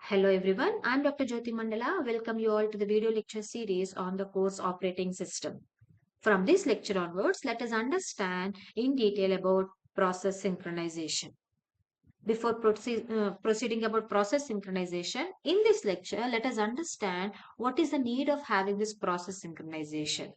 Hello everyone, I'm Dr. Jyoti Mandala. Welcome you all to the video lecture series on the course operating system. From this lecture onwards, let us understand in detail about process synchronization. Before proceeding about process synchronization, in this lecture, let us understand what is the need of having this process synchronization.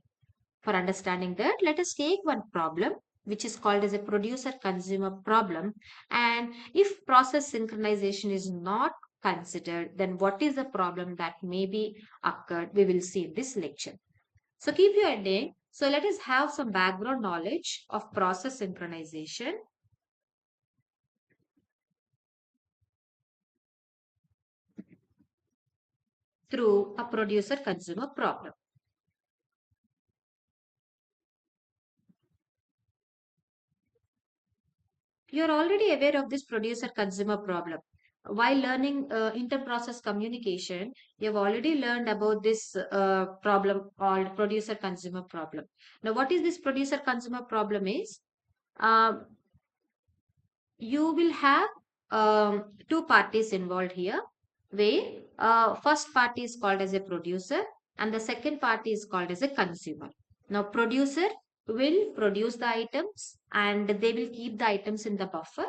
For understanding that, let us take one problem which is called as a producer consumer problem. And if process synchronization is not considered, then what is the problem that may be occurred? We will see in this lecture. So keep your heading. So let us have some background knowledge of process synchronization through a producer consumer problem. You are already aware of this producer consumer problem. While learning inter-process communication, you have already learned about this problem called producer consumer problem. Now, what is this producer consumer problem is? Um, you will have two parties involved here, where first party is called as a producer and the second party is called as a consumer. Now, producer will produce the items and they will keep the items in the buffer,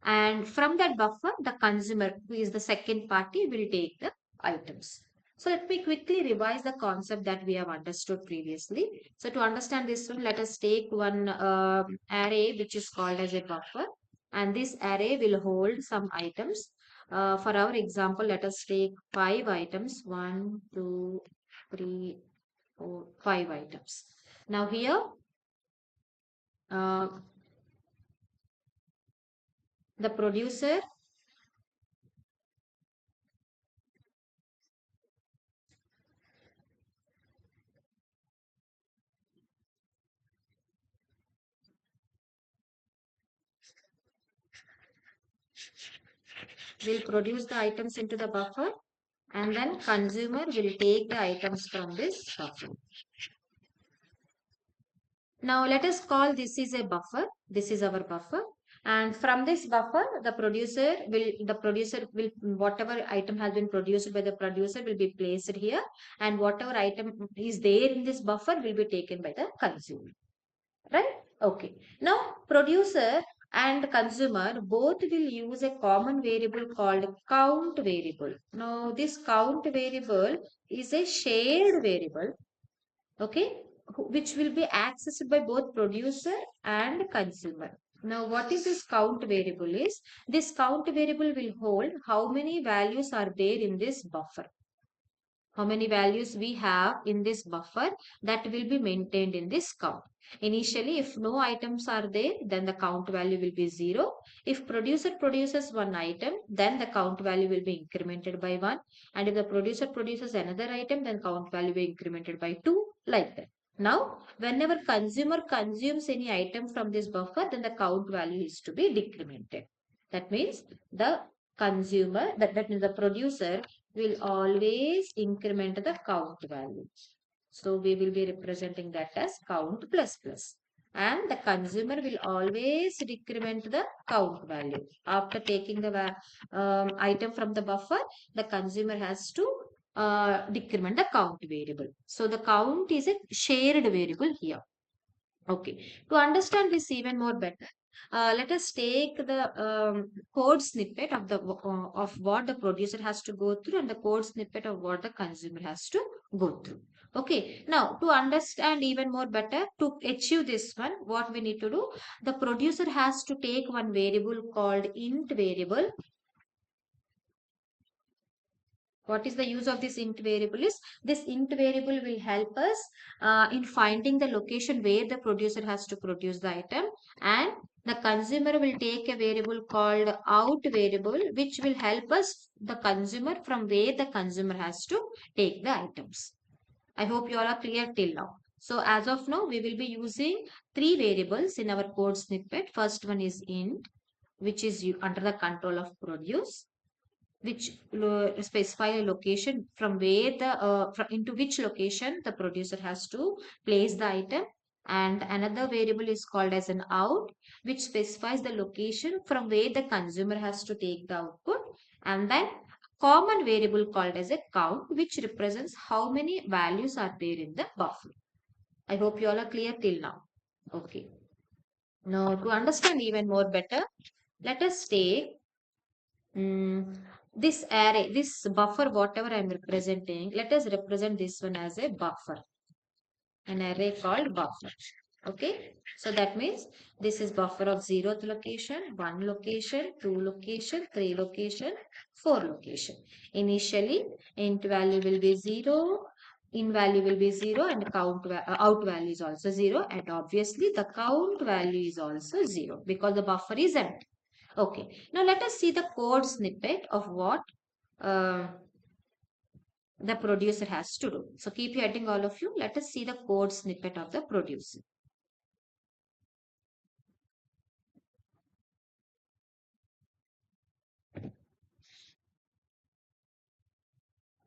and from that buffer the consumer, who is the second party, will take the items. So let me quickly revise the concept that we have understood previously. So to understand this one, let us take one array which is called as a buffer, and this array will hold some items. For our example, let us take 5 items. 1, 2, 3, 4, 5 items. Now here uh, the producer will produce the items into the buffer, and then consumer will take the items from this buffer. Now let us call this is a buffer. This is our buffer. And from this buffer, the producer will, whatever item has been produced by the producer will be placed here. And whatever item is there in this buffer will be taken by the consumer. Right? Okay. Now, producer and consumer both will use a common variable called count variable. Now, this count variable is a shared variable, okay, which will be accessed by both producer and consumer. Now, what is this count variable is? This count variable will hold how many values are there in this buffer, how many values we have in this buffer that will be maintained in this count. Initially, if no items are there, then the count value will be 0. If producer produces one item, then the count value will be incremented by 1. And if the producer produces another item, then count value will be incremented by 2, like that. Now, whenever consumer consumes any item from this buffer, then the count value is to be decremented. That means the consumer, that means the producer will always increment the count value. So we will be representing that as count plus plus. And the consumer will always decrement the count value. After taking the item from the buffer, the consumer has to decrement the count variable. So the count is a shared variable here. Okay, to understand this even more better, let us take the code snippet of the of what the producer has to go through and the code snippet of what the consumer has to go through. Okay, now to understand even more better, to achieve this one, what we need to do, the producer has to take one variable called int variable. What is the use of this int variable is, this int variable will help us in finding the location where the producer has to produce the item, and the consumer will take a variable called out variable which will help us the consumer from where the consumer has to take the items. I hope you all are clear till now. So as of now, we will be using three variables in our code snippet. First one is int, which is under the control of produce, which specify a location from where the into which location the producer has to place the item, and another variable is called as an out, which specifies the location from where the consumer has to take the output, and then common variable called as a count, which represents how many values are there in the buffer. I hope you all are clear till now. Okay. Now, to understand even more better, let us take this array, this buffer, whatever I am representing. Let us represent this one as a buffer, an array called buffer. Okay, so that means this is buffer of 0th location, 1 location, 2 location, 3 location, 4 location. Initially int value will be 0, in value will be 0, and out value is also 0, and obviously the count value is also 0 because the buffer is empty. Okay, now let us see the code snippet of what uh, the producer has to do. So keep heading all of you. Let us see the code snippet of the producer.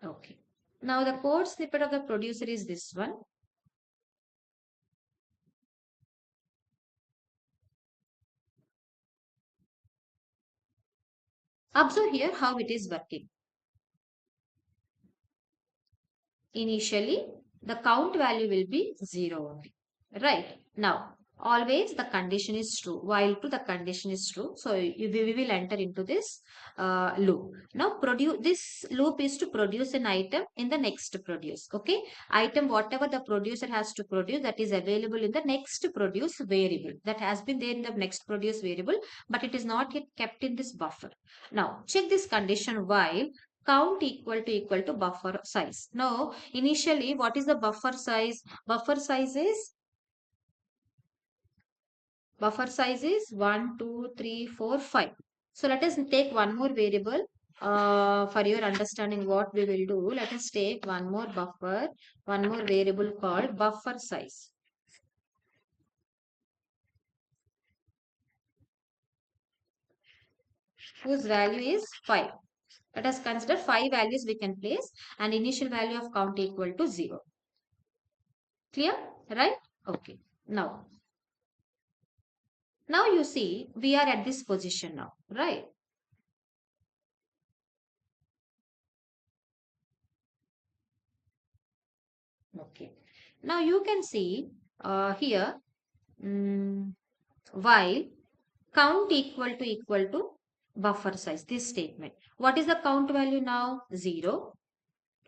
Okay. Now the code snippet of the producer is this one. Observe here how it is working. Initially, the count value will be 0 only. Right. Now, always the condition is true. While to the condition is true. So, we will enter into this loop. Now, this loop is to produce an item in the next produce. Okay. Item, whatever the producer has to produce, that is available in the next produce variable. That has been there in the next produce variable, but it is not yet kept in this buffer. Now, check this condition while count equal to buffer size. Now, initially, what is the buffer size? Buffer size is 1, 2, 3, 4, 5. So let us take one more variable for your understanding what we will do. Let us take one more buffer, one more variable called buffer size, whose value is 5. Let us consider 5 values we can place and initial value of count equal to 0. Clear? Right? Okay. Now you see we are at this position now, right? Okay. Now you can see here while count equal to buffer size, this statement. What is the count value now? 0.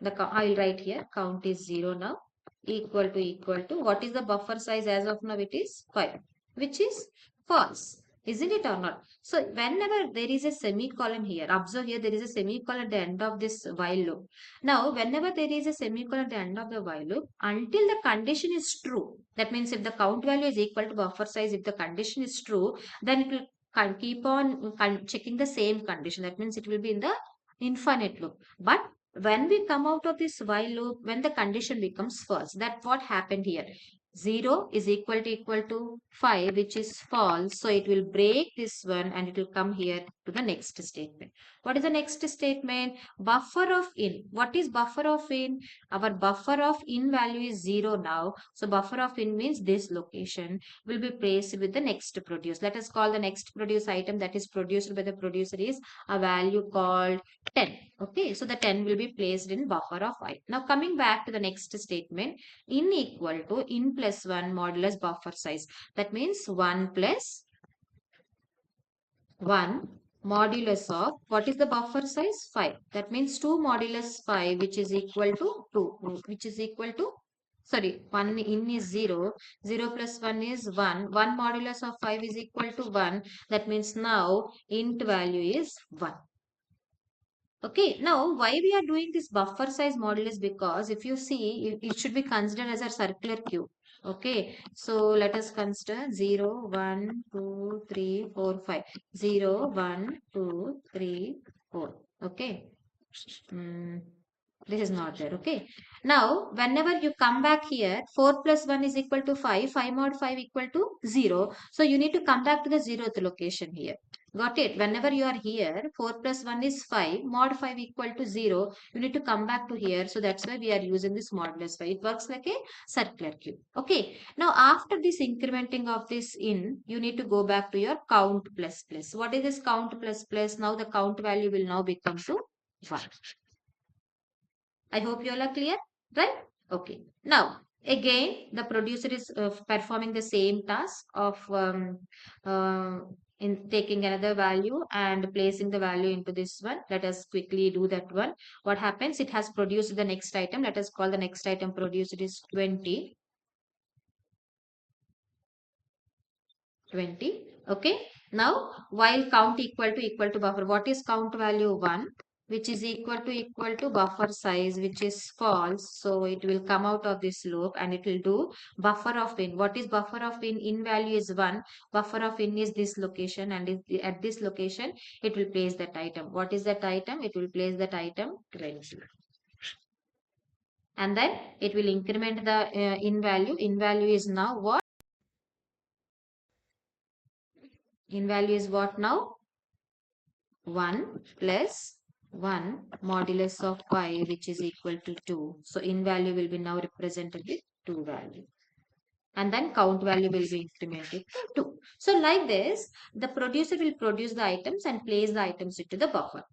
I will write here count is 0 now, equal to what is the buffer size as of now? It is 5, which is false, isn't it or not? So whenever there is a semicolon here, observe here there is a semicolon at the end of this while loop. Now whenever there is a semicolon at the end of the while loop, until the condition is true, that means if the count value is equal to buffer size, if the condition is true, then it will keep on checking the same condition. That means it will be in the infinite loop. But when we come out of this while loop, when the condition becomes false, that what happened here? 0 is equal to 5, which is false. So it will break this one and it will come here to the next statement. What is the next statement? Buffer of in. What is buffer of in? Our buffer of in value is 0 now. So buffer of in means this location will be placed with the next produce. Let us call the next produce item that is produced by the producer is a value called 10. Okay, so the 10 will be placed in buffer of I. Now coming back to the next statement, in equal to in plus 1 modulus buffer size. That means 1 plus 1 modulus of, what is the buffer size? 5. That means 2 modulus 5, which is equal to 2, which is equal to, sorry, 1 in is 0, 0 plus 1 is 1, 1 modulus of 5 is equal to 1. That means now int value is 1. Okay, now why we are doing this buffer size model is because if you see, it should be considered as a circular cube. Okay, so let us consider 0, 1, 2, 3, 4, 5. 0, 1, 2, 3, 4. Okay. Mm, this is not there. Okay. Now, whenever you come back here, 4 plus 1 is equal to 5. 5 mod 5 equal to 0. So, you need to come back to the 0th location here. Got it? Whenever you are here, 4 plus 1 is 5. Mod 5 equal to 0. You need to come back to here. So, that's why we are using this modulus 5. It works like a circular cube. Okay. Now, after this incrementing of this in, you need to go back to your count plus plus. What is this count plus plus? Now, the count value will now become to 1. I hope you all are clear, right? Okay. Now, again, the producer is performing the same task of uh, in taking another value and placing the value into this one. Let us quickly do that one. What happens? It has produced the next item. Let us call the next item produced is 20. 20. Okay. Now while count equal to buffer, what is count value? 1, which is equal to buffer size, which is false. So it will come out of this loop and it will do buffer of in. What is buffer of in value is 1. Buffer of in is this location, and at this location it will place that item. What is that item? It will place that item 20. And then it will increment the in value. In value is now what? In value is what now? 1 plus 1 modulus of 5, which is equal to 2. So in value will be now represented with 2 value. And then count value will be incremented to 2. So like this, the producer will produce the items and place the items into the buffer.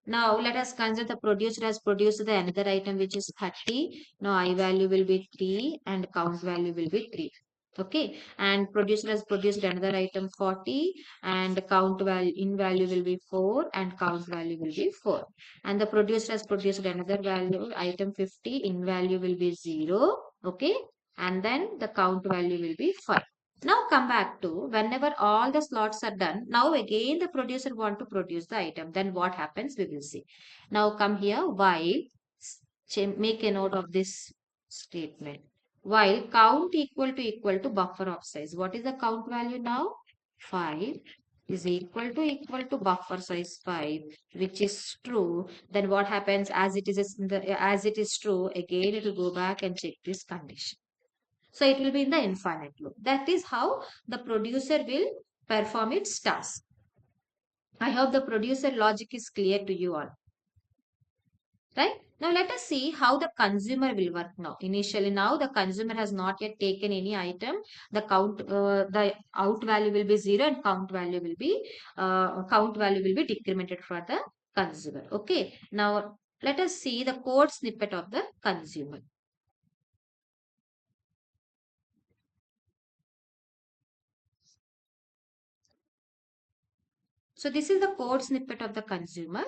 Now let us consider the producer has produced the another item, which is 30. Now I value will be 3 and count value will be 3. Okay, and producer has produced another item 40 and count value in value will be 4 and count value will be 4. And the producer has produced another value item 50, in value will be 0. Okay, and then the count value will be 5. Now come back to whenever all the slots are done. Now again the producer want to produce the item. Then what happens we will see. Now come here, while make a note of this statement. While count equal to buffer of size. What is the count value now? 5 is equal to buffer size 5, which is true. Then what happens, as it is as it is true, again it will go back and check this condition. So it will be in the infinite loop. That is how the producer will perform its task. I hope the producer logic is clear to you all. Right? Now let us see how the consumer will work now. Initially now the consumer has not yet taken any item. The out value will be 0 and count value will be decremented for the consumer. Okay. Now let us see the code snippet of the consumer. So this is the code snippet of the consumer.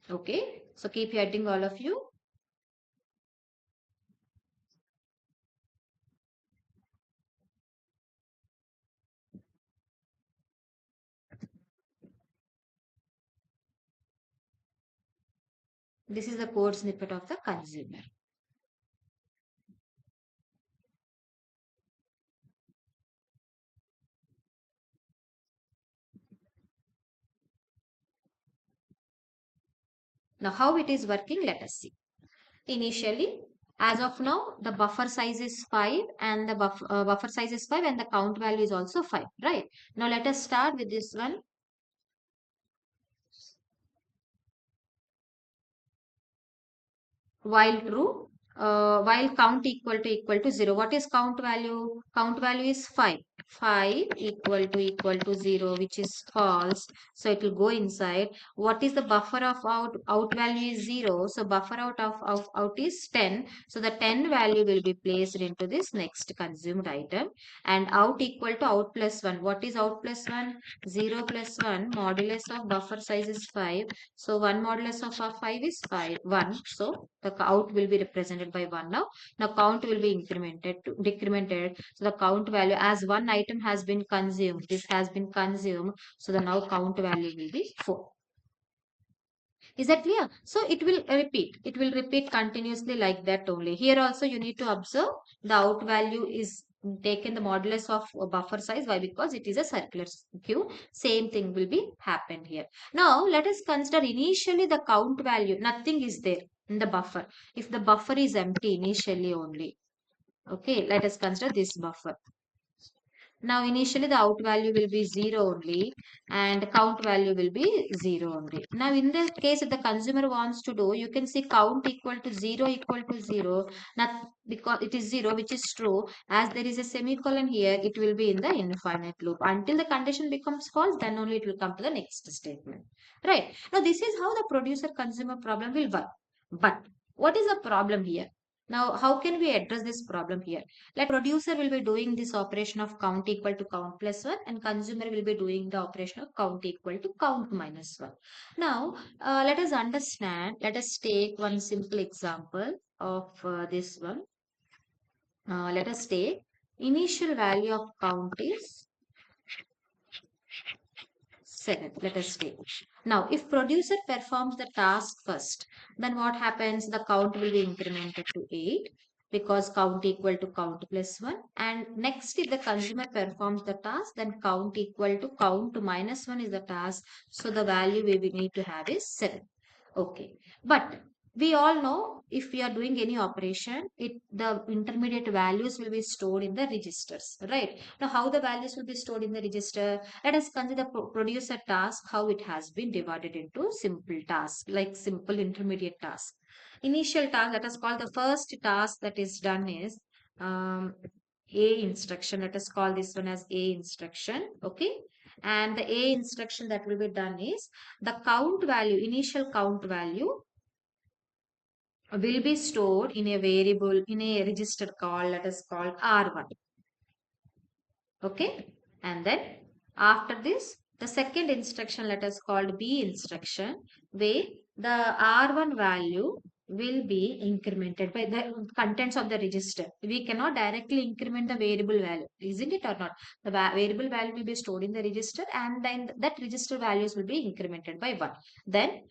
Okay, so keep heading all of you. This is the code snippet of the consumer. Now how it is working, let us see. Initially, as of now, the buffer size is 5 and the buffer size is 5 and the count value is also 5, right? Now let us start with this one. While true, while count equal to 0. What is count value? Count value is 5. 5 equal to 0, which is false. So it will go inside. What is the buffer of out? Out value is 0. So buffer of out is 10. So the 10 value will be placed into this next consumed item. And out equal to out plus 1. What is out plus 1? 0 plus 1. Modulus of buffer size is 5. So 1 modulus of 5 is 1. So the out will be represented by 1 now. Now count will be decremented. So the count value, as one item has been consumed, this has been consumed. So the now count value will be 4. Is that clear? So it will repeat. It will repeat continuously like that only. Here also you need to observe the out value is taken the modulus of buffer size. Why? Because it is a circular queue. Same thing will be happened here. Now let us consider initially the count value. Nothing is there in the buffer. If the buffer is empty initially only. Okay, let us consider this buffer. Now initially the out value will be 0 only and count value will be 0 only. Now in the case if the consumer wants to do, you can see count equal to 0 equal to 0. Not because it is 0, which is true. As there is a semicolon here, it will be in the infinite loop. Until the condition becomes false, then only it will come to the next statement. Right. Now this is how the producer consumer problem will work. But what is the problem here? Now how can we address this problem here? Like producer will be doing this operation of count equal to count plus 1 and consumer will be doing the operation of count equal to count minus 1. Now let us understand, let us take one simple example of this one. Let us take initial value of count is 7. Let us take. Now, if producer performs the task first, then what happens? The count will be incremented to 8 because count equal to count plus 1. And next, if the consumer performs the task, then count equal to count minus 1 is the task. So the value we will need to have is 7. Okay. But we all know if we are doing any operation, the intermediate values will be stored in the registers, right? Now, how the values will be stored in the register? Let us consider producer task, how it has been divided into simple tasks, like simple intermediate task. Initial task, let us call the first task that is done is A instruction. Let us call this one as A instruction. Okay. And the A instruction that will be done is the count value, initial count value will be stored in a variable, in a register called, let us call R1. Okay. And then after this, the second instruction, let us call B instruction, where the R1 value will be incremented by the contents of the register. We cannot directly increment the variable value, isn't it or not? The variable value will be stored in the register and then that register values will be incremented by 1. Then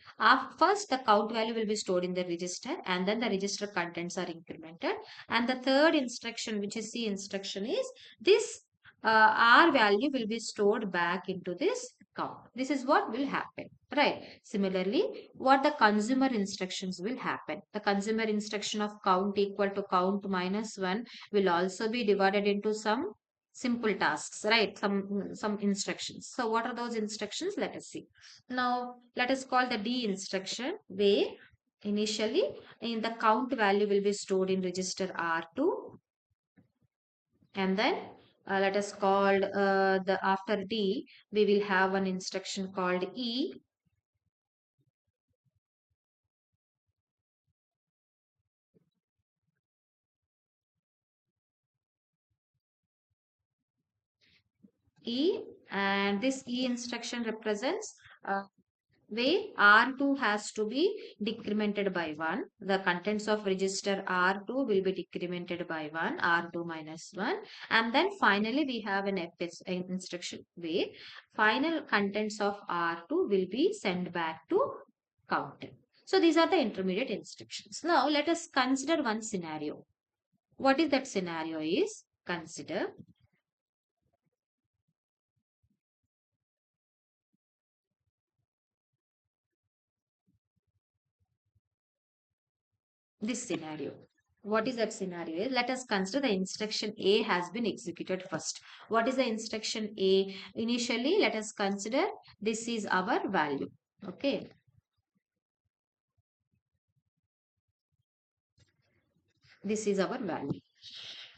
first the count value will be stored in the register and then the register contents are incremented. And the third instruction, which is C instruction, is this R value will be stored back into this count. This is what will happen, right? Similarly, what the consumer instructions will happen. The consumer instruction of count equal to count minus 1 will also be divided into some simple tasks, right? Some instructions. So what are those instructions? Let us see. Now, let us call the D instruction, where initially in the count value will be stored in register R2 and then let us call the after D we will have one instruction called E and this E instruction represents where R2 has to be decremented by 1. The contents of register R2 will be decremented by 1, R2 minus 1. And then finally we have an FS instruction where final contents of R2 will be sent back to counter. So these are the intermediate instructions. Now let us consider one scenario. What is that scenario is? Consider this scenario. What is that scenario? Let us consider the instruction A has been executed first. What is the instruction A? Initially, let us consider this is our value. Okay. This is our value.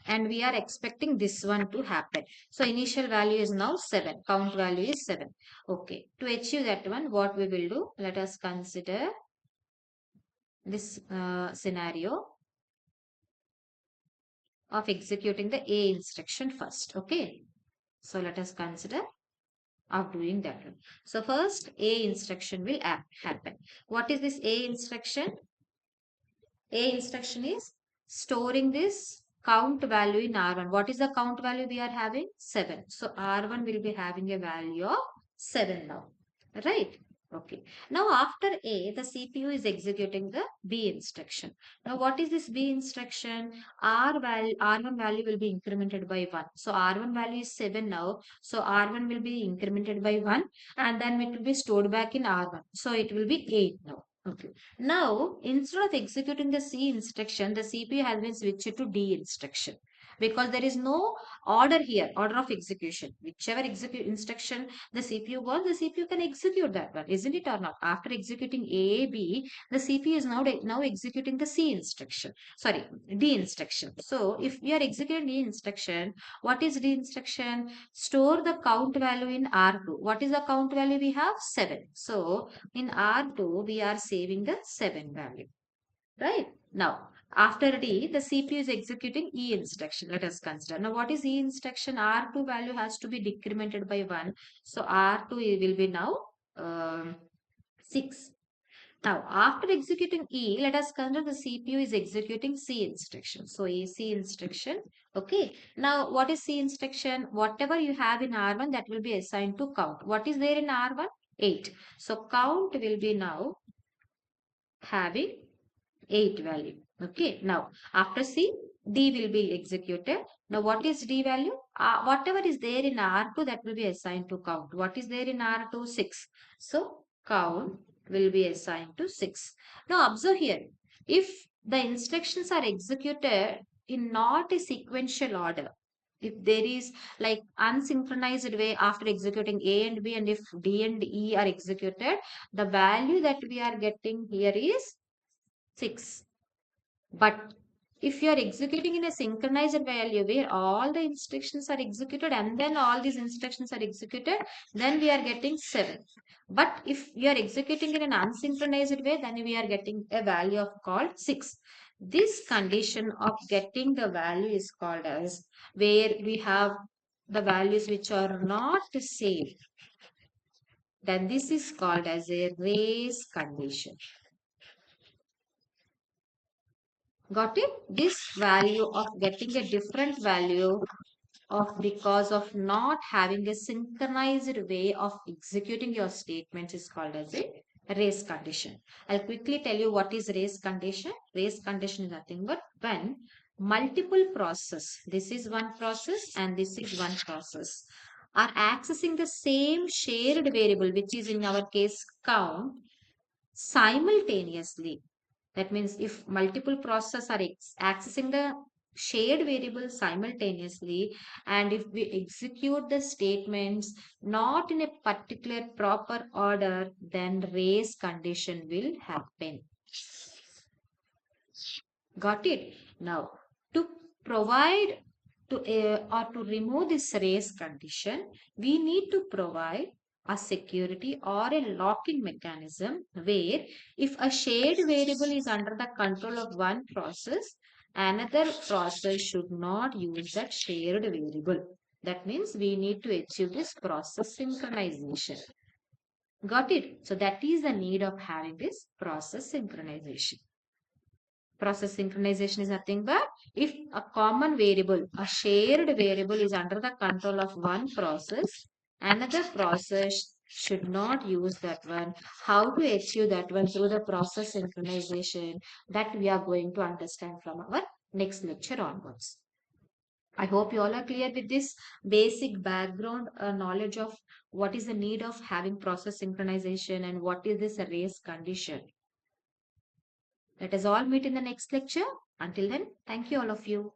And we are expecting this one to happen. So initial value is now 7. Count value is 7. Okay. To achieve that one, what we will do? Let us consider this scenario of executing the A instruction first. Okay. So let us consider of doing that one. So first A instruction will happen. What is this A instruction? A instruction is storing this count value in R1. What is the count value we are having? 7. So R1 will be having a value of 7 now. Right? Okay. Now after A, the CPU is executing the B instruction. Now what is this B instruction? R1 value will be incremented by 1. So R1 value is 7 now. So R1 will be incremented by 1 and then it will be stored back in R1. So it will be 8 now. Okay. Now, instead of executing the C instruction, the CPU has been switched to D instruction. because there is no order here, order of execution. Whichever execute instruction the CPU wants, the CPU can execute that one, isn't it or not? After executing A, B, the CPU is now executing the C instruction. Sorry, D instruction. So if we are executing D instruction, what is D instruction? Store the count value in R2. What is the count value we have? 7. So in R2, we are saving the 7 value. Right? Now, after D, the CPU is executing E instruction. Let us consider. Now, what is E instruction? R2 value has to be decremented by 1. So, R2 will be now 6. Now, after executing E, let us consider the CPU is executing C instruction. So, A C instruction. Okay. Now, what is C instruction? Whatever you have in R1, that will be assigned to count. What is there in R1? 8. So, count will be now having 8 value. Okay. Now, after C, D will be executed. Now, what is D value? Whatever is there in R2, that will be assigned to count. What is there in R2? 6. So, count will be assigned to 6. Now, observe here. If the instructions are executed in not a sequential order, if there is like unsynchronized way after executing A and B, and if D and E are executed, the value that we are getting here is 6. But if you are executing in a synchronized value where all the instructions are executed and then all these instructions are executed, then we are getting 7. But if you are executing in an unsynchronized way, then we are getting a value of called 6. This condition of getting the value is called as where we have the values which are not same. Then this is called as a race condition. Got it? This value of getting a different value of because of not having a synchronized way of executing your statements is called as a race condition. I'll quickly tell you what is race condition. Race condition is nothing but when multiple process, this is one process and this is one process, are accessing the same shared variable, which is in our case count, simultaneously. That means if multiple processes are accessing the shared variable simultaneously, and if we execute the statements not in a particular proper order, then race condition will happen. Got it? Now, to provide or to remove this race condition, we need to provide a security or a locking mechanism where if a shared variable is under the control of one process, another process should not use that shared variable. That means we need to achieve this process synchronization. Got it? So that is the need of having this process synchronization. Process synchronization is nothing but if a common variable, a shared variable is under the control of one process, another process should not use that one. How to achieve that one through the process synchronization, that we are going to understand from our next lecture onwards. I hope you all are clear with this basic background knowledge of what is the need of having process synchronization and what is this race condition. Let us all meet in the next lecture. Until then, thank you all of you.